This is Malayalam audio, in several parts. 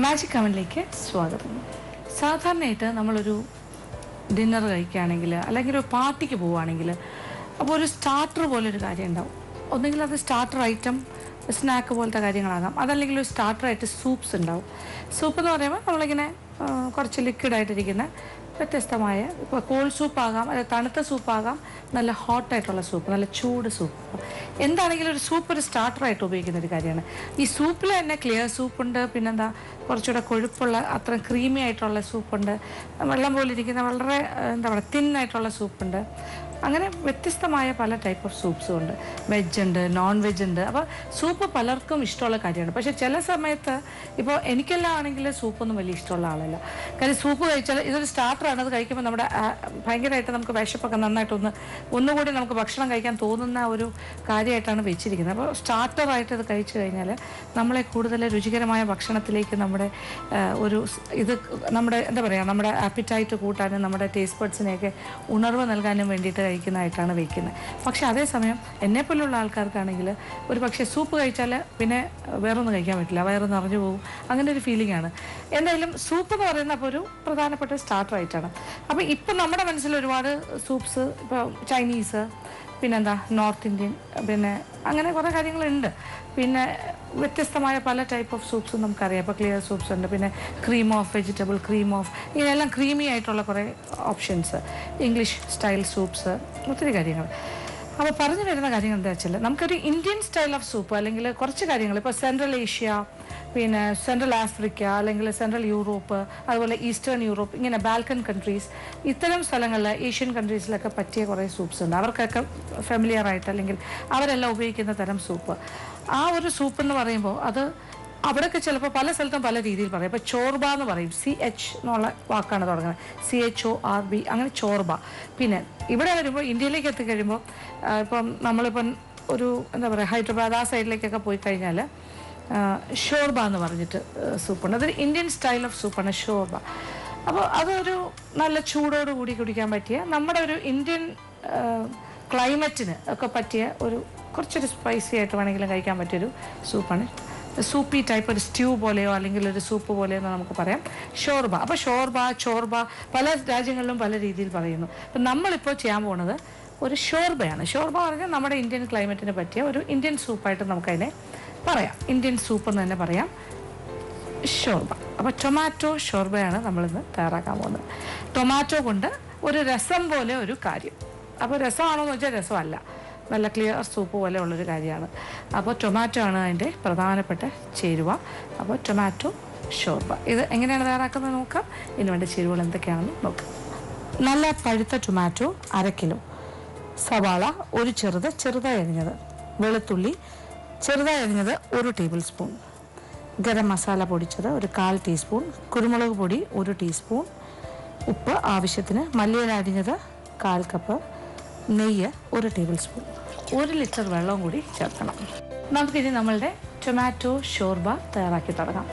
മാജിക് അവനിലേക്ക് സ്വാഗതം. സാധാരണയായിട്ട് നമ്മളൊരു ഡിന്നർ കഴിക്കുകയാണെങ്കിൽ അല്ലെങ്കിൽ ഒരു പാർട്ടിക്ക് പോവുകയാണെങ്കിൽ അപ്പോൾ ഒരു സ്റ്റാർട്ടർ പോലൊരു കാര്യം ഉണ്ടാവും. ഒന്നെങ്കിൽ അത് സ്റ്റാർട്ടർ ഐറ്റം സ്നാക്ക് പോലത്തെ കാര്യങ്ങളാകാം, അതല്ലെങ്കിൽ ഒരു സ്റ്റാർട്ടറായിട്ട് സൂപ്സ് ഉണ്ടാവും. സൂപ്പ് എന്ന് പറയുമ്പോൾ നമ്മളിങ്ങനെ കുറച്ച് ലിക്വിഡായിട്ടിരിക്കുന്ന വ്യത്യസ്തമായ ഇപ്പോൾ കോൾഡ് സൂപ്പാകാം, അല്ലെങ്കിൽ തണുത്ത സൂപ്പാകാം, നല്ല ഹോട്ടായിട്ടുള്ള സൂപ്പ്, നല്ല ചൂട് സൂപ്പ്. എന്താണെങ്കിലും ഒരു സൂപ്പ് ഒരു സ്റ്റാർട്ടറായിട്ട് ഉപയോഗിക്കുന്ന ഒരു കാര്യമാണ്. ഈ സൂപ്പിൽ തന്നെ ക്ലിയർ സൂപ്പുണ്ട്, പിന്നെന്താ കുറച്ചുകൂടെ കൊഴുപ്പുള്ള അത്ര ക്രീമി ആയിട്ടുള്ള സൂപ്പുണ്ട്, വെള്ളം പോലെ ഇരിക്കുന്ന വളരെ എന്താ പറയുക തിന്നായിട്ടുള്ള സൂപ്പുണ്ട്. അങ്ങനെ വ്യത്യസ്തമായ പല ടൈപ്പ് ഓഫ് സൂപ്സും ഉണ്ട്. വെജ് ഉണ്ട്, നോൺ വെജ് ഉണ്ട്. അപ്പോൾ സൂപ്പ് പലർക്കും ഇഷ്ടമുള്ള കാര്യമാണ്. പക്ഷേ ചില സമയത്ത് ഇപ്പോൾ എനിക്കെല്ലാം ആണെങ്കിൽ സൂപ്പൊന്നും വലിയ ഇഷ്ടമുള്ള ആളല്ല. കാര്യം സൂപ്പ് കഴിച്ചാൽ ഇതൊരു സ്റ്റാർട്ടറാണ്, അത് കഴിക്കുമ്പോൾ നമ്മുടെ ഭയങ്കരമായിട്ട് നമുക്ക് വിശപ്പൊക്കെ നന്നായിട്ട് ഒന്നുകൂടി നമുക്ക് ഭക്ഷണം കഴിക്കാൻ തോന്നുന്ന ഒരു കാര്യമായിട്ടാണ് വെച്ചിരിക്കുന്നത്. അപ്പോൾ സ്റ്റാർട്ടറായിട്ട് ഇത് കഴിച്ചു കഴിഞ്ഞാൽ നമ്മളെ കൂടുതൽ രുചികരമായ ഭക്ഷണത്തിലേക്ക് നമ്മുടെ നമ്മുടെ എന്താ പറയുക നമ്മുടെ ആപ്പിറ്റൈറ്റ് കൂട്ടാനും നമ്മുടെ ടേസ്റ്റ് ബഡ്സിനെയൊക്കെ ഉണർവ് നൽകാനും വേണ്ടിയിട്ട് കഴിക്കുന്നതായിട്ടാണ് വയ്ക്കുന്നത്. പക്ഷേ അതേസമയം എന്നെപ്പോലുള്ള ആൾക്കാർക്കാണെങ്കിൽ ഒരു പക്ഷേ സൂപ്പ് കഴിച്ചാൽ പിന്നെ വേറൊന്നും കഴിക്കാൻ പറ്റില്ല, വയറ് നിറഞ്ഞു പോകും, അങ്ങനെ ഒരു ഫീലിംഗ് ആണ്. എന്തായാലും സൂപ്പ് എന്ന് പറയുന്ന അപ്പോൾ ഒരു പ്രധാനപ്പെട്ട സ്റ്റാർട്ടറായിട്ടാണ്. അപ്പോൾ ഇപ്പം നമ്മുടെ മനസ്സിൽ ഒരുപാട് സൂപ്സ്, ഇപ്പോൾ ചൈനീസ്, പിന്നെന്താ നോർത്ത് ഇന്ത്യൻ, പിന്നെ അങ്ങനെ കുറേ കാര്യങ്ങളുണ്ട്. പിന്നെ വ്യത്യസ്തമായ പല ടൈപ്പ് ഓഫ് സൂപ്സും നമുക്കറിയാം. ഇപ്പോൾ ക്ലിയർ സൂപ്സ് ഉണ്ട്, പിന്നെ cream of vegetable, cream of, ഇങ്ങനെയെല്ലാം ക്രീമി ആയിട്ടുള്ള കുറേ ഓപ്ഷൻസ്, ഇംഗ്ലീഷ് സ്റ്റൈൽ സൂപ്സ്, ഒത്തിരി കാര്യങ്ങൾ. അപ്പോൾ പറഞ്ഞു വരുന്ന കാര്യങ്ങൾ എന്താ വെച്ചാൽ നമുക്കൊരു ഇന്ത്യൻ സ്റ്റൈൽ ഓഫ് സൂപ്പ് അല്ലെങ്കിൽ കുറച്ച് കാര്യങ്ങൾ ഇപ്പോൾ സെൻട്രൽ ഏഷ്യ, പിന്നെ സെൻട്രൽ ആഫ്രിക്ക, അല്ലെങ്കിൽ സെൻട്രൽ യൂറോപ്പ്, അതുപോലെ ഈസ്റ്റേൺ യൂറോപ്പ്, ഇങ്ങനെ ബാൽക്കൻ കൺട്രീസ്, ഇത്തരം സ്ഥലങ്ങളിൽ ഏഷ്യൻ കൺട്രീസിലൊക്കെ പറ്റിയ കുറേ സൂപ്സ് ഉണ്ട്. അവർക്കൊക്കെ ഫെമിലിയർ ആയിട്ട് അല്ലെങ്കിൽ അവരെല്ലാം ഉപയോഗിക്കുന്ന തരം സൂപ്പ്. ആ ഒരു സൂപ്പ് എന്ന് പറയുമ്പോൾ അത് അവിടെയൊക്കെ ചിലപ്പോൾ പല സ്ഥലത്തും പല രീതിയിൽ പറയും. ഇപ്പോൾ ചോർബ എന്ന് പറയും, CH എന്നുള്ള വാക്കാണ് തുടങ്ങുന്നത്, CHORB, അങ്ങനെ ചോർബ. പിന്നെ ഇവിടെ വരുമ്പോൾ ഇന്ത്യയിലേക്ക് എത്തിക്കഴിയുമ്പോൾ ഇപ്പം നമ്മളിപ്പം ഒരു എന്താ പറയുക ഹൈദരാബാദ് ആ സൈഡിലേക്കൊക്കെ പോയി കഴിഞ്ഞാൽ ഷോർബ എന്ന് പറഞ്ഞിട്ട് സൂപ്പുണ്ട്. അതൊരു ഇന്ത്യൻ സ്റ്റൈൽ ഓഫ് സൂപ്പാണ് ഷോർബ. അപ്പോൾ അതൊരു നല്ല ചൂടോടുകൂടി കുടിക്കാൻ പറ്റിയ നമ്മുടെ ഒരു ഇന്ത്യൻ ക്ലൈമറ്റിന് ഒക്കെ പറ്റിയ ഒരു കുറച്ചൊരു സ്പൈസി ആയിട്ട് വേണമെങ്കിലും കഴിക്കാൻ പറ്റിയൊരു സൂപ്പാണ്. സൂപ്പി ടൈപ്പ്, ഒരു സ്റ്റ്യൂ പോലെയോ അല്ലെങ്കിൽ ഒരു സൂപ്പ് പോലെയോ എന്ന് നമുക്ക് പറയാം ഷോർബ. അപ്പോൾ ചോർബ പല രാജ്യങ്ങളിലും പല രീതിയിൽ പറയുന്നു. അപ്പം നമ്മളിപ്പോൾ ചെയ്യാൻ പോകുന്നത് ഒരു ഷോർബയാണ്. ഷോർബ പറഞ്ഞാൽ നമ്മുടെ ഇന്ത്യൻ ക്ലൈമറ്റിന് പറ്റിയ ഒരു ഇന്ത്യൻ സൂപ്പായിട്ട് നമുക്കതിനെ പറയാം, ഇന്ത്യൻ സൂപ്പ് എന്ന് തന്നെ പറയാം, ഷോർബ. അപ്പോൾ ടൊമാറ്റോ ഷോർബയാണ് നമ്മളിന്ന് തയ്യാറാക്കാൻ പോകുന്നത്. ടൊമാറ്റോ കൊണ്ട് ഒരു രസം പോലെ ഒരു കാര്യം. അപ്പോൾ രസമാണോ എന്ന് വെച്ചാൽ രസമല്ല, നല്ല ക്ലിയർ സൂപ്പ് പോലെ ഉള്ളൊരു കാര്യമാണ്. അപ്പോൾ ടൊമാറ്റോ ആണ് അതിൻ്റെ പ്രധാനപ്പെട്ട ചേരുവ. അപ്പോൾ ടൊമാറ്റോ ഷോർബ ഇത് എങ്ങനെയാണ് തയ്യാറാക്കുന്നത് നോക്കാം. ഇതിന് വേണ്ട ചേരുവകൾ എന്തൊക്കെയാണെന്ന് നോക്കാം. നല്ല പഴുത്ത ടൊമാറ്റോ 1/2 കിലോ, സവാള ഒരു ചെറുതായി അരിഞ്ഞത്, വെളുത്തുള്ളി ചെറുതായി അരിഞ്ഞത് 1 ടേബിൾ സ്പൂൺ, ഗരം മസാല പൊടിച്ചത് 1/4 ടീസ്പൂൺ, കുരുമുളക് പൊടി 1 ടീസ്പൂൺ, ഉപ്പ് ആവശ്യത്തിന്, മല്ലിയില അരിഞ്ഞത് 1/4 കപ്പ്, നെയ്യ് 1 ടേബിൾ സ്പൂൺ, 1 ലിറ്റർ വെള്ളവും കൂടി ചേർക്കണം. നമുക്കിനി നമ്മളുടെ ടൊമാറ്റോ ഷോർബ തയ്യാറാക്കി തുടങ്ങാം.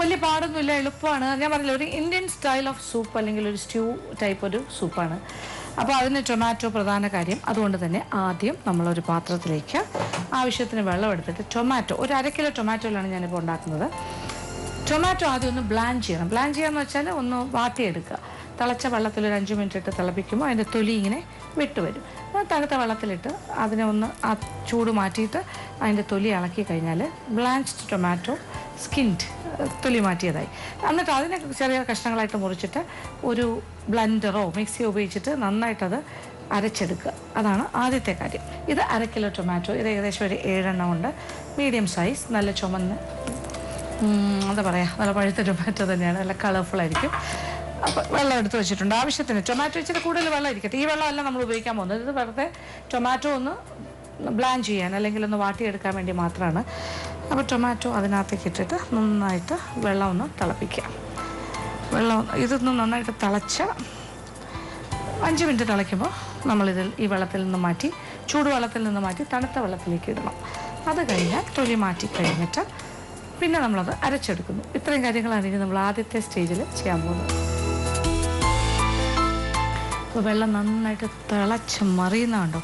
വലിയ പാടൊന്നുമില്ല, എളുപ്പമാണ്. ഞാൻ പറഞ്ഞില്ല, ഒരു ഇന്ത്യൻ സ്റ്റൈൽ ഓഫ് സൂപ്പ് അല്ലെങ്കിൽ ഒരു സ്റ്റ്യൂ ടൈപ്പ് ഒരു സൂപ്പാണ്. അപ്പോൾ അതിന് ടൊമാറ്റോ പ്രധാന കാര്യം. അതുകൊണ്ട് തന്നെ ആദ്യം നമ്മളൊരു പാത്രത്തിലേക്ക് ആവശ്യത്തിന് വെള്ളം എടുത്തിട്ട് ടൊമാറ്റോ, ഒരു 1/2 കിലോ ടൊമാറ്റോയിലാണ് ഞാനിപ്പോൾ ഉണ്ടാക്കുന്നത്. ടൊമാറ്റോ ആദ്യം ഒന്ന് ബ്ലാൻഡ് ചെയ്യണം. ബ്ലാൻഡ് ചെയ്യാന്ന് വെച്ചാൽ ഒന്ന് വാട്ടിയെടുക്കുക. തിളച്ച വെള്ളത്തിൽ ഒരു 5 മിനിറ്റ് ഇട്ട് തിളപ്പിക്കുമ്പോൾ അതിൻ്റെ തൊലി ഇങ്ങനെ വിട്ടുവരും. തണുത്ത വെള്ളത്തിലിട്ട് അതിനെ ഒന്ന് ആ ചൂട് മാറ്റിയിട്ട് അതിൻ്റെ തൊലി ഇളക്കി കഴിഞ്ഞാൽ ബ്ലാൻച്ച്ഡ് ടൊമാറ്റോ സ്കിൻഡ്, തൊലി മാറ്റിയതായി. എന്നിട്ട് അതിനെ ചെറിയ കഷ്ണങ്ങളായിട്ട് മുറിച്ചിട്ട് ഒരു ബ്ലെൻഡറോ മിക്സിയോ ഉപയോഗിച്ചിട്ട് നന്നായിട്ടത് അരച്ചെടുക്കുക. അതാണ് ആദ്യത്തെ കാര്യം. ഇത് 1/2 കിലോ ടൊമാറ്റോ, ഇത് ഏകദേശം ഒരു 7 എണ്ണം ഉണ്ട്, മീഡിയം സൈസ്, നല്ല ചുമന്ന് എന്താ പറയുക നല്ല പഴുത്ത ടൊമാറ്റോ തന്നെയാണ്, നല്ല കളർഫുള്ളായിരിക്കും. അപ്പോൾ വെള്ളം എടുത്ത് വെച്ചിട്ടുണ്ട് ആവശ്യത്തിന്. ടൊമാറ്റോ ഇച്ചിരി കൂടുതൽ വെള്ളം ഇരിക്കട്ടെ. ഈ വെള്ളമല്ല നമ്മൾ ഉപയോഗിക്കാൻ പോകുന്നത്, ഇത് വെറുതെ ടൊമാറ്റോ ഒന്ന് ബ്ലാൻഡ് ചെയ്യാൻ അല്ലെങ്കിൽ ഒന്ന് വാട്ടിയെടുക്കാൻ വേണ്ടി മാത്രമാണ്. അപ്പോൾ ടൊമാറ്റോ അതിനകത്തേക്ക് ഇട്ടിട്ട് നന്നായിട്ട് വെള്ളം ഒന്ന് തിളപ്പിക്കുക. ഇതൊന്ന് നന്നായിട്ട് തിളച്ച 5 മിനിറ്റ് തിളയ്ക്കുമ്പോൾ ഈ വെള്ളത്തിൽ നിന്ന് മാറ്റി, ചൂടുവെള്ളത്തിൽ നിന്ന് മാറ്റി തണുത്ത വെള്ളത്തിലേക്ക് ഇടണം. അത് കഴിഞ്ഞാൽ തൊലി മാറ്റി കഴിഞ്ഞിട്ട് പിന്നെ നമ്മളത് അരച്ചെടുക്കുന്നു. ഇത്രയും കാര്യങ്ങളാണ് ഇനി നമ്മൾ ആദ്യത്തെ സ്റ്റേജിൽ ചെയ്യാൻ പോകുന്നത്. അപ്പോൾ വെള്ളം നന്നായിട്ട് തിളച്ച് മറിയുന്നുണ്ടോ.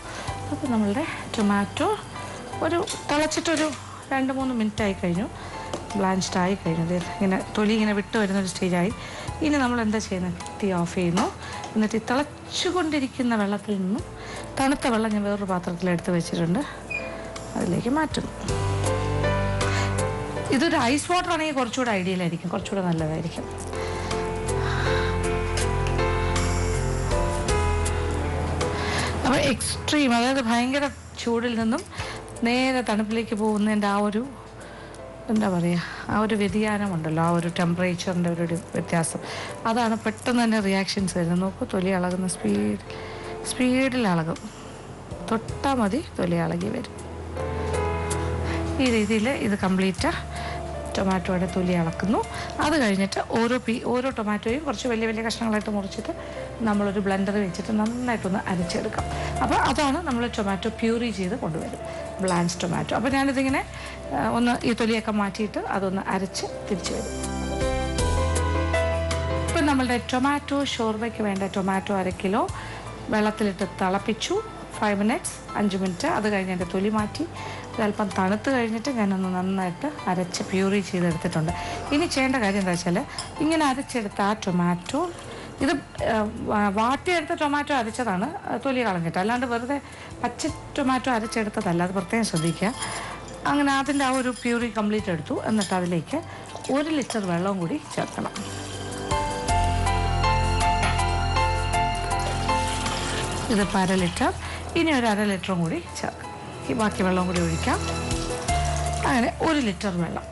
അപ്പോൾ നമ്മളുടെ ടൊമാറ്റോ ഒരു തിളച്ചിട്ടൊരു 2-3 മിനിറ്റ് ആയി കഴിഞ്ഞു. ബ്ലാൻച്ച്ഡ് ആയി കഴിഞ്ഞത് ഇങ്ങനെ തൊലി ഇങ്ങനെ വിട്ട് വരുന്നൊരു സ്റ്റേജായി. ഇനി നമ്മൾ എന്താ ചെയ്യുന്നത്? തീ ഓഫ് ചെയ്യുന്നു. എന്നിട്ട് ഈ തിളച്ചുകൊണ്ടിരിക്കുന്ന വെള്ളത്തിൽ നിന്നും തണുത്ത വെള്ളം ഞാൻ വേറൊരു പാത്രത്തിലെടുത്ത് വെച്ചിട്ടുണ്ട്, അതിലേക്ക് മാറ്റുന്നു. ഇതൊരു ഐസ് വാട്ടർ ആണെങ്കിൽ കുറച്ചുകൂടെ ഐഡിയലായിരിക്കും, കുറച്ചുകൂടെ നല്ലതായിരിക്കും. അപ്പോൾ എക്സ്ട്രീം, അതായത് ഭയങ്കര ചൂടിൽ നിന്നും നേരെ തണുപ്പിലേക്ക് പോകുന്നതിൻ്റെ ആ ഒരു എന്താ പറയുക, ആ ഒരു വ്യതിയാനമുണ്ടല്ലോ, ആ ഒരു ടെമ്പറേച്ചറിൻ്റെ ഒരു വ്യത്യാസം, അതാണ് പെട്ടെന്ന് തന്നെ റിയാക്ഷൻസ് വരുന്നത്. നോക്കൂ, തൊലി ഇളകുന്ന സ്പീഡിൽ ഇളകും. തൊട്ടാൽ മതി തൊലി ഇളകി വരും. ഈ രീതിയിൽ ഇത് കംപ്ലീറ്റ് ടൊമാറ്റോയുടെ തൊലി ഇളക്കുന്നു. അത് കഴിഞ്ഞിട്ട് ഓരോ ടൊമാറ്റോയും കുറച്ച് വലിയ വലിയ കഷ്ണങ്ങളായിട്ട് മുറിച്ചിട്ട് നമ്മളൊരു ബ്ലെൻഡർ വെച്ചിട്ട് നന്നായിട്ടൊന്ന് അരച്ചെടുക്കാം. അപ്പോൾ അതാണ് നമ്മൾ ടൊമാറ്റോ പ്യൂറി ചെയ്ത് കൊണ്ടുവരും, ബ്ലാൻച്ച് ടൊമാറ്റോ. അപ്പോൾ ഞാനിതിങ്ങനെ ഒന്ന് ഈ തൊലിയൊക്കെ മാറ്റിയിട്ട് അതൊന്ന് അരച്ച് തിരിച്ചു വരും. ഇപ്പം നമ്മളുടെ ടൊമാറ്റോ ഷോർബയ്ക്ക് വേണ്ട ടൊമാറ്റോ 1/2 കിലോ വെള്ളത്തിലിട്ട് തിളപ്പിച്ചു. 5 മിനിറ്റ്സ്, 5 മിനിറ്റ്. അത് കഴിഞ്ഞ് എൻ്റെ തൊലി മാറ്റി ഒരല്പം തണുത്ത് കഴിഞ്ഞിട്ട് ഞാനൊന്ന് നന്നായിട്ട് അരച്ച് പ്യൂറി ചെയ്തെടുത്തിട്ടുണ്ട്. ഇനി ചെയ്യേണ്ട കാര്യം എന്താ വെച്ചാൽ, ഇങ്ങനെ അരച്ചെടുത്ത ആ ടൊമാറ്റോ, ഇത് വാട്ടിയെടുത്ത ടൊമാറ്റോ അരച്ചതാണ്, തൊലി കളഞ്ഞിട്ട്, അല്ലാണ്ട് വെറുതെ പച്ച ടൊമാറ്റോ അരച്ചെടുത്തതല്ല, അത് പ്രത്യേകം ശ്രദ്ധിക്കുക. അങ്ങനെ അതിൻ്റെ ആ ഒരു പ്യൂറി കംപ്ലീറ്റ് എടുത്തു. എന്നിട്ട് അതിലേക്ക് 1 ലിറ്റർ വെള്ളവും കൂടി ചേർക്കണം. ഇതിപ്പോൾ 1/2 ലിറ്റർ. ഇനി ഒരു 1/2 ലിറ്ററും കൂടി ചേർക്കാം. ബാക്കി വെള്ളം കൂടി ഒഴിക്കാം. അങ്ങനെ 1 ലിറ്റർ വെള്ളം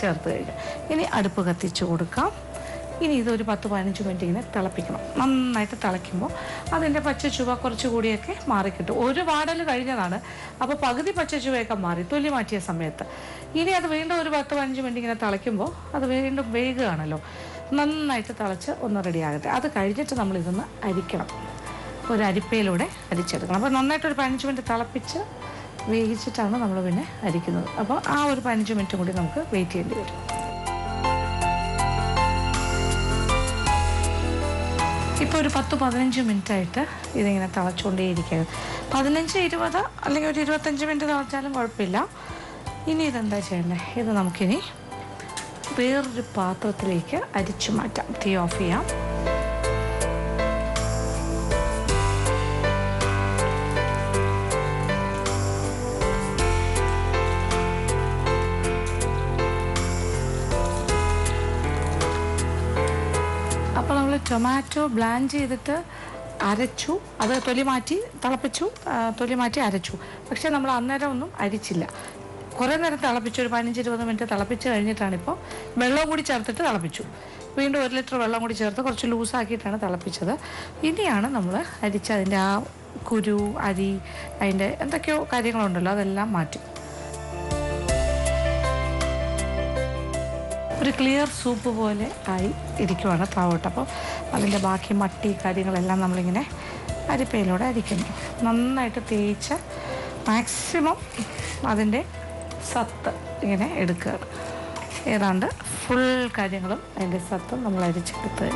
ചേർത്ത് കഴിഞ്ഞു. ഇനി അടുപ്പ് കത്തിച്ച് കൊടുക്കാം. ഇനി ഇതൊരു 10-15 മിനിറ്റ് ഇങ്ങനെ തിളപ്പിക്കണം. നന്നായിട്ട് തിളയ്ക്കുമ്പോൾ അതിൻ്റെ പച്ച ചുവ കുറച്ചുകൂടിയൊക്കെ മാറിക്കിട്ടും. ഒരു വാടൽ കഴിഞ്ഞതാണ്, അപ്പോൾ പകുതി പച്ച ചുവയൊക്കെ മാറി തൊലി മാറ്റിയ സമയത്ത്. ഇനി അത് വീണ്ടും ഒരു 10-15 മിനിറ്റ് ഇങ്ങനെ തിളയ്ക്കുമ്പോൾ അത് വീണ്ടും വേഗമാണല്ലോ, നന്നായിട്ട് തിളച്ച് ഒന്ന് റെഡിയാകട്ടെ. അത് കഴിഞ്ഞിട്ട് നമ്മളിതൊന്ന് അരിക്കണം, ഒരു അരിപ്പയിലൂടെ അരിച്ചെടുക്കണം. അപ്പോൾ നന്നായിട്ടൊരു 15 മിനിറ്റ് തിളപ്പിച്ച് വേവിച്ചിട്ടാണ് നമ്മൾ പിന്നെ അരിക്കുന്നത്. അപ്പോൾ ആ ഒരു 15 മിനിറ്റ് കൂടി നമുക്ക് വെയിറ്റ് ചെയ്യേണ്ടി വരും. ഇപ്പോൾ ഒരു 10-15 മിനിറ്റായിട്ട് ഇതിങ്ങനെ തിളച്ചുകൊണ്ടേയിരിക്കുകയാണ്. 15-20 അല്ലെങ്കിൽ ഒരു 25 മിനിറ്റ് തിളച്ചാലും കുഴപ്പമില്ല. ഇനി ഇതെന്താ ചെയ്യേണ്ടത്? ഇത് നമുക്കിനി വേറൊരു പാത്രത്തിലേക്ക് അരിച്ചു മാറ്റാം. തീ ഓഫ് ചെയ്യാം. അപ്പോൾ നമ്മൾ ടൊമാറ്റോ ബ്ലാൻഡ് ചെയ്തിട്ട് അരച്ചു, അത് തൊലി മാറ്റി തിളപ്പിച്ചു, തൊലി മാറ്റി അരച്ചു. പക്ഷേ നമ്മൾ അന്നേരം ഒന്നും അരിച്ചില്ല, കുറേ നേരം തിളപ്പിച്ചു. ഒരു 15-20 മിനിറ്റ് തിളപ്പിച്ച് കഴിഞ്ഞിട്ടാണിപ്പോൾ വെള്ളം കൂടി ചേർത്തിട്ട് തിളപ്പിച്ചു. വീണ്ടും 1 ലിറ്റർ വെള്ളം കൂടി ചേർത്ത് കുറച്ച് ലൂസാക്കിയിട്ടാണ് തിളപ്പിച്ചത്. ഇനിയാണ് നമ്മൾ അരിച്ച് അതിൻ്റെ ആ കുരു, അരി, അതിൻ്റെ എന്തൊക്കെയോ കാര്യങ്ങളുണ്ടല്ലോ, അതെല്ലാം മാറ്റി ഒരു ക്ലിയർ സൂപ്പ് പോലെ ആയി ഇരിക്കുവാണ് താവോട്ട്. അപ്പോൾ അതിൻ്റെ ബാക്കി മട്ടി കാര്യങ്ങളെല്ലാം നമ്മളിങ്ങനെ അരിപ്പയിലൂടെ അരിക്കുന്നു. നന്നായിട്ട് തേച്ച് മാക്സിമം അതിൻ്റെ സത്ത് ഇങ്ങനെ എടുക്കുകയാണ്. ഏതാണ്ട് ഫുൾ കാര്യങ്ങളും അതിൻ്റെ സത്ത് നമ്മൾ അരിച്ചെടുത്ത്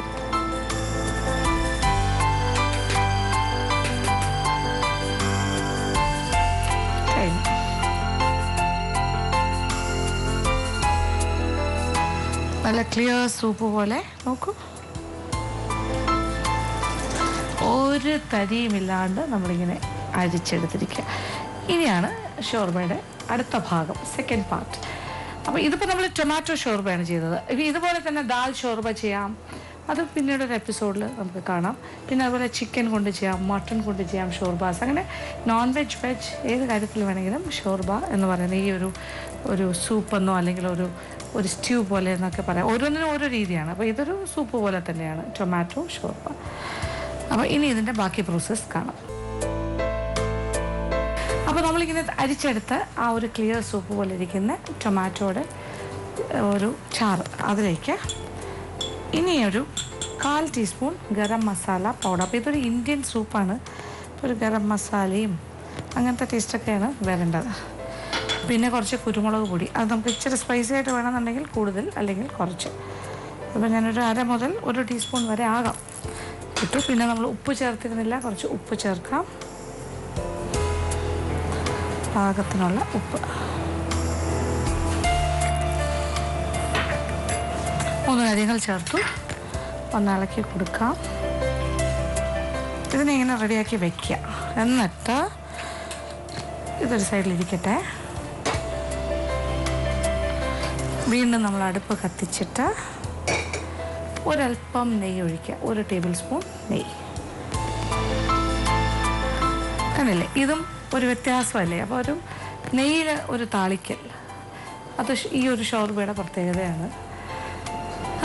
കഴിഞ്ഞു. നല്ല ക്ലിയർ സൂപ്പ് പോലെ നോക്കൂ, ഒരു തരിയുമില്ലാണ്ട് നമ്മളിങ്ങനെ അരിച്ചെടുത്തിരിക്കുക. ഇനിയാണ് ഷോർബയുടെ അടുത്ത ഭാഗം, സെക്കൻഡ് പാർട്ട്. അപ്പോൾ ഇതിപ്പോൾ നമ്മൾ ടൊമാറ്റോ ഷോർബയാണ് ചെയ്തത്. ഇതുപോലെ തന്നെ ദാൽ ഷോർബ ചെയ്യാം, അത് പിന്നീട് ഒരു എപ്പിസോഡിൽ നമുക്ക് കാണാം. പിന്നെ അതുപോലെ ചിക്കൻ കൊണ്ട് ചെയ്യാം, മട്ടൺ കൊണ്ട് ചെയ്യാം ഷോർബാസ്. അങ്ങനെ നോൺ വെജ് വെജ് ഏത് കാര്യത്തിൽ വേണമെങ്കിലും ഷോർബ എന്ന് പറയുന്നത് ഈ ഒരു സൂപ്പെന്നോ അല്ലെങ്കിൽ ഒരു സ്റ്റ്യൂ പോലെ എന്നൊക്കെ പറയാം. ഓരോന്നിനും ഓരോ രീതിയാണ്. അപ്പോൾ ഇതൊരു സൂപ്പ് പോലെ തന്നെയാണ് ടൊമാറ്റോ ഷോർബ. അപ്പോൾ ഇനി ഇതിൻ്റെ ബാക്കി പ്രോസസ്സ് കാണാം. അപ്പോൾ നമ്മളിങ്ങനെ അരിച്ചെടുത്ത് ആ ഒരു ക്ലിയർ സൂപ്പ് പോലെ ഇരിക്കുന്ന ടൊമാറ്റോയുടെ ഒരു ചാറ്, അതിലേക്ക് ഇനിയൊരു 1/4 ടീസ്പൂൺ ഗരം മസാല പൗഡർ. അപ്പോൾ ഇതൊരു ഇന്ത്യൻ സൂപ്പാണ്, ഒരു ഗരം മസാലയും അങ്ങനത്തെ ടേസ്റ്റൊക്കെയാണ് വരേണ്ടത്. പിന്നെ കുറച്ച് കുരുമുളക് പൊടി, അത് നമുക്ക് ഇച്ചിരി സ്പൈസി ആയിട്ട് വേണമെന്നുണ്ടെങ്കിൽ കൂടുതൽ, അല്ലെങ്കിൽ കുറച്ച്. അപ്പോൾ ഞാനൊരു 1/2 മുതൽ 1 ടീസ്പൂൺ വരെ ആകാം ഇട്ടു. പിന്നെ നമ്മൾ ഉപ്പ് ചേർത്തിരുന്നില്ല, കുറച്ച് ഉപ്പ് ചേർക്കാം, പാകത്തിനുള്ള ഉപ്പ്. 3 കാര്യങ്ങൾ ചേർത്തു. ഒന്ന് ഇളക്കി കൊടുക്കാം. ഇതിനെ ഇങ്ങനെ റെഡിയാക്കി വയ്ക്കുക. എന്നിട്ട് ഇതൊരു സൈഡിലിരിക്കട്ടെ. വീണ്ടും നമ്മൾ അടുപ്പ് കത്തിച്ചിട്ട് ഒരല്പം നെയ്യ് ഒഴിക്കുക. 1 ടേബിൾ സ്പൂൺ നെയ്യ്. കണ്ടില്ലേ, ഇതും ഒരു വ്യത്യാസമല്ലേ. അപ്പോൾ ഒരു നെയ്യിൽ ഒരു താളിക്കൽ, അത് ഈ ഒരു ഷോർബയുടെ പ്രത്യേകതയാണ്.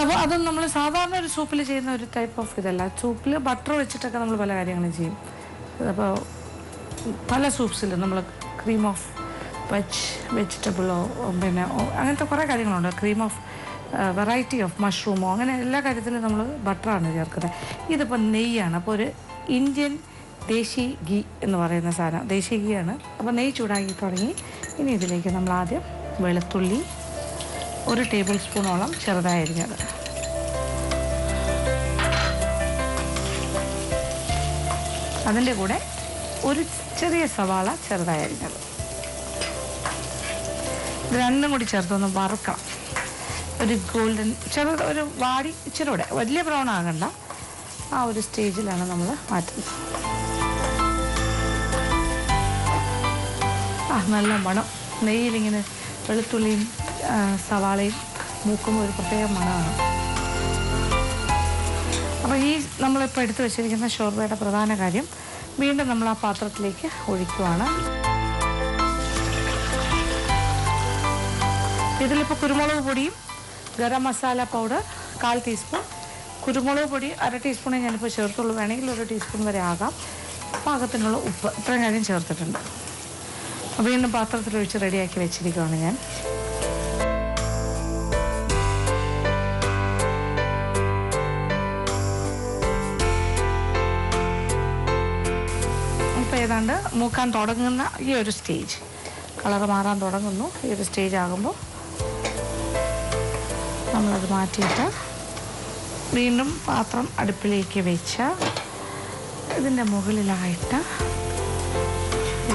അപ്പോൾ അതും നമ്മൾ സാധാരണ ഒരു സൂപ്പിൽ ചെയ്യുന്ന ഒരു ടൈപ്പ് ഓഫ് ഇതല്ല. സൂപ്പിൽ ബട്ടർ വെച്ചിട്ടൊക്കെ നമ്മൾ പല കാര്യങ്ങളും ചെയ്യും. അപ്പോൾ പല സൂപ്സിലും നമ്മൾ ക്രീം ഓഫ് വെജിറ്റബിളോ പിന്നെ അങ്ങനത്തെ കുറേ കാര്യങ്ങളുണ്ട്. ക്രീം ഓഫ് വെറൈറ്റി ഓഫ് മഷ്റൂമോ അങ്ങനെ എല്ലാ കാര്യത്തിലും നമ്മൾ ബട്ടറാണ് ചേർക്കുന്നത്. ഇതിപ്പോൾ നെയ്യാണ്. അപ്പോൾ ഒരു ഇന്ത്യൻ ദേശി ഗീ എന്ന് പറയുന്ന സാധനം, ദേശി ഗീയാണ്. അപ്പോൾ നെയ്യ് ചൂടാക്കി തുടങ്ങി. ഇനി ഇതിലേക്ക് നമ്മൾ ആദ്യം വെളുത്തുള്ളി 1 ടേബിൾ സ്പൂണോളം ചെറുതായി അരിഞ്ഞത്, അതിൻ്റെ കൂടെ ഒരു ചെറിയ സവാള ചെറുതായി അരിഞ്ഞത്, ഇത് രണ്ടും കൂടി ചേർത്തൊന്ന് വറുക്കണം. ഒരു ഗോൾഡൻ ഒരു വാടി ഇച്ചിരി കൂടെ വലിയ ബ്രൗൺ ആകണ്ട, ആ ഒരു സ്റ്റേജിലാണ് നമ്മൾ മാറ്റുന്നത്. നല്ല മണം. നെയ്യിലിങ്ങനെ വെളുത്തുള്ളിയും സവാളയും മൂക്കുമ്പോൾ ഒരു പ്രത്യേക മണമാണ്. അപ്പോൾ ഈ നമ്മളിപ്പോൾ എടുത്തു വെച്ചിരിക്കുന്ന ഷോർബയുടെ പ്രധാന കാര്യം വീണ്ടും നമ്മൾ ആ പാത്രത്തിലേക്ക് ഒഴിക്കുവാണ്. ഇതിലിപ്പോൾ കുരുമുളക് പൊടിയും ഗരം മസാല പൗഡർ 1/4 ടീസ്പൂൺ, കുരുമുളക് പൊടി 1/2 ടീസ്പൂണേ ഞാനിപ്പോൾ ചേർത്തുള്ളൂ. വേണമെങ്കിൽ 1 ടീസ്പൂൺ വരെ ആകാം. പാകത്തിനുള്ള ഉപ്പ്, ഇത്രയും കാര്യം ചേർത്തിട്ടുണ്ട്. അപ്പോൾ വീണ്ടും പാത്രത്തിലൊഴിച്ച് റെഡിയാക്കി വെച്ചിരിക്കുകയാണ് ഞാൻ. ഇപ്പോൾ ഏതാണ്ട് മൂക്കാൻ തുടങ്ങുന്ന ഈ ഒരു സ്റ്റേജ്, കളർ മാറാൻ തുടങ്ങുന്നു. ഈ ഒരു സ്റ്റേജ് ആകുമ്പോൾ നമ്മളത് മാറ്റിയിട്ട് വീണ്ടും പാത്രം അടുപ്പിലേക്ക് വെച്ച് ഇതിൻ്റെ മുകളിലായിട്ട്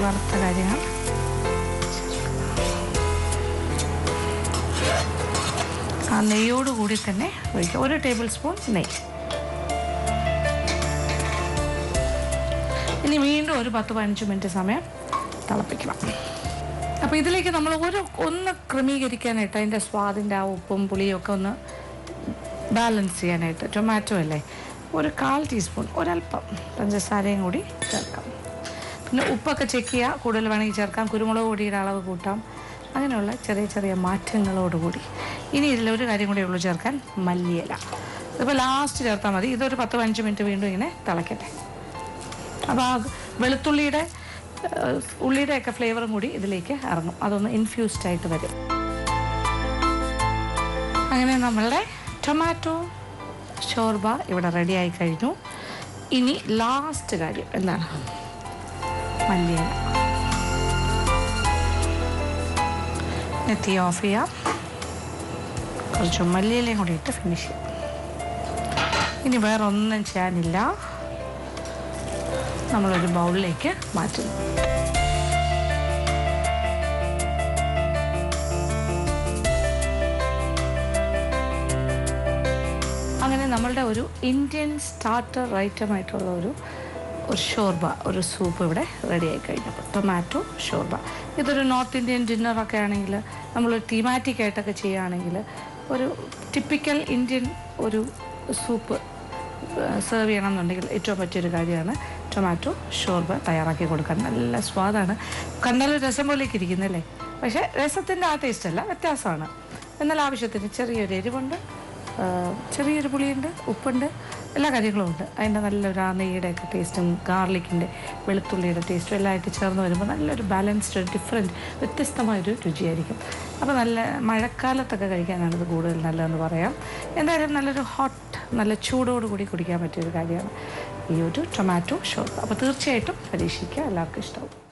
വറുത്ത കാര്യങ്ങൾ ആ നെയ്യോടുകൂടി തന്നെ ഒഴിക്കുക. 1 ടേബിൾ സ്പൂൺ നെയ്യ്. ഇനി വീണ്ടും ഒരു 10-15 മിനിറ്റ് സമയം തിളപ്പിക്കണം. അപ്പോൾ ഇതിലേക്ക് നമ്മൾ ഒന്ന് ക്രമീകരിക്കാനായിട്ട് അതിൻ്റെ സ്വാദിൻ്റെ ആ ഉപ്പും പുളിയും ഒക്കെ ഒന്ന് ബാലൻസ് ചെയ്യാനായിട്ട് ടൊമാറ്റോ അല്ലേ, 1/4 ടീസ്പൂൺ ഒരല്പം പഞ്ചസാരയും കൂടി ചേർക്കാം. പിന്നെ ഉപ്പൊക്കെ ചെക്ക് ചെയ്യുക, കൂടുതൽ വേണമെങ്കിൽ ചേർക്കാം. കുരുമുളക് പൊടിയുടെ അളവ് കൂട്ടാം. അങ്ങനെയുള്ള ചെറിയ ചെറിയ മാറ്റങ്ങളോടുകൂടി ഇനി ഇതിലൊരു കാര്യം കൂടെ ഉള്ളൂ ചേർക്കാൻ, മല്ലിയില. ഇതിപ്പോൾ ലാസ്റ്റ് ചേർത്താൽ മതി. ഇതൊരു 10-15 മിനിറ്റ് വീണ്ടും ഇങ്ങനെ തിളക്കട്ടെ. അപ്പോൾ ആ വെളുത്തുള്ളിയുടെ ഉള്ളിയുടെയൊക്കെ ഫ്ലേവറും കൂടി ഇതിലേക്ക് ഇറങ്ങും. അതൊന്ന് ഇൻഫ്യൂസ്ഡ് ആയിട്ട് വരും. അങ്ങനെ നമ്മളുടെ ടൊമാറ്റോ ഷോർബ ഇവിടെ റെഡിയായി കഴിഞ്ഞു. ഇനി ലാസ്റ്റ് കാര്യം എന്താണ്? മല്ലിയില. തീ ഓഫ് ചെയ്യാം. കുറച്ച് മല്ലിയിലയും കൂടി ഇട്ട് ഫിനിഷ് ചെയ്യാം. ഇനി വേറെ ഒന്നും ചെയ്യാനില്ല. നമ്മളൊരു ബൗളിലേക്ക് മാറ്റുന്നു. അങ്ങനെ നമ്മളുടെ ഒരു ഇന്ത്യൻ സ്റ്റാർട്ടർ ഐറ്റമായിട്ടുള്ള ഒരു ഷോർബ, ഒരു സൂപ്പ് ഇവിടെ റെഡിയായി കഴിഞ്ഞപ്പോൾ ടൊമാറ്റോ ഷോർബ. ഇതൊരു നോർത്ത് ഇന്ത്യൻ ഡിന്നറൊക്കെ ആണെങ്കിൽ, നമ്മളൊരു തീമാറ്റിക് ആയിട്ടൊക്കെ ചെയ്യുകയാണെങ്കിൽ ഒരു ടിപ്പിക്കൽ ഇന്ത്യൻ ഒരു സൂപ്പ് സെർവ് ചെയ്യണം എന്നുണ്ടെങ്കിൽ ഏറ്റവും പറ്റിയൊരു കാര്യമാണ് ടൊമാറ്റോ ഷോർബ തയ്യാറാക്കി കൊടുക്കാൻ. നല്ല സ്വാദാണ്. കണ്ടാലും രസം പോലെയൊക്കെ ഇരിക്കുന്നല്ലേ, പക്ഷേ രസത്തിൻ്റെ ആ ടേസ്റ്റ് അല്ല, വ്യത്യാസമാണ്. എന്നാൽ ആവശ്യത്തിന് ചെറിയൊരു എരിവുണ്ട്, ചെറിയൊരു പുളിയുണ്ട്, ഉപ്പുണ്ട്, എല്ലാ കാര്യങ്ങളും ഉണ്ട്. അതിൻ്റെ നല്ലൊരു ആ നെയ്യുടെയൊക്കെ ടേസ്റ്റും ഗാർലിക്കിൻ്റെ വെളുത്തുള്ളിയുടെ ടേസ്റ്റും എല്ലാം ആയിട്ട് ചേർന്ന് വരുമ്പോൾ നല്ലൊരു ബാലൻസ്ഡ്, ഒരു ഡിഫറെൻറ്റ് വ്യത്യസ്തമായൊരു രുചിയായിരിക്കും. അപ്പോൾ നല്ല മഴക്കാലത്തൊക്കെ കഴിക്കാനാണിത് കൂടുതൽ നല്ലതെന്ന് പറയാം. എന്തായാലും നല്ലൊരു നല്ല ചൂടോടുകൂടി കുടിക്കാൻ പറ്റിയൊരു കാര്യമാണ് ഈ ഒരു ടൊമാറ്റോ ഷോർബ. അപ്പോൾ തീർച്ചയായിട്ടും പരീക്ഷിക്കുക, എല്ലാവർക്കും ഇഷ്ടമാവും.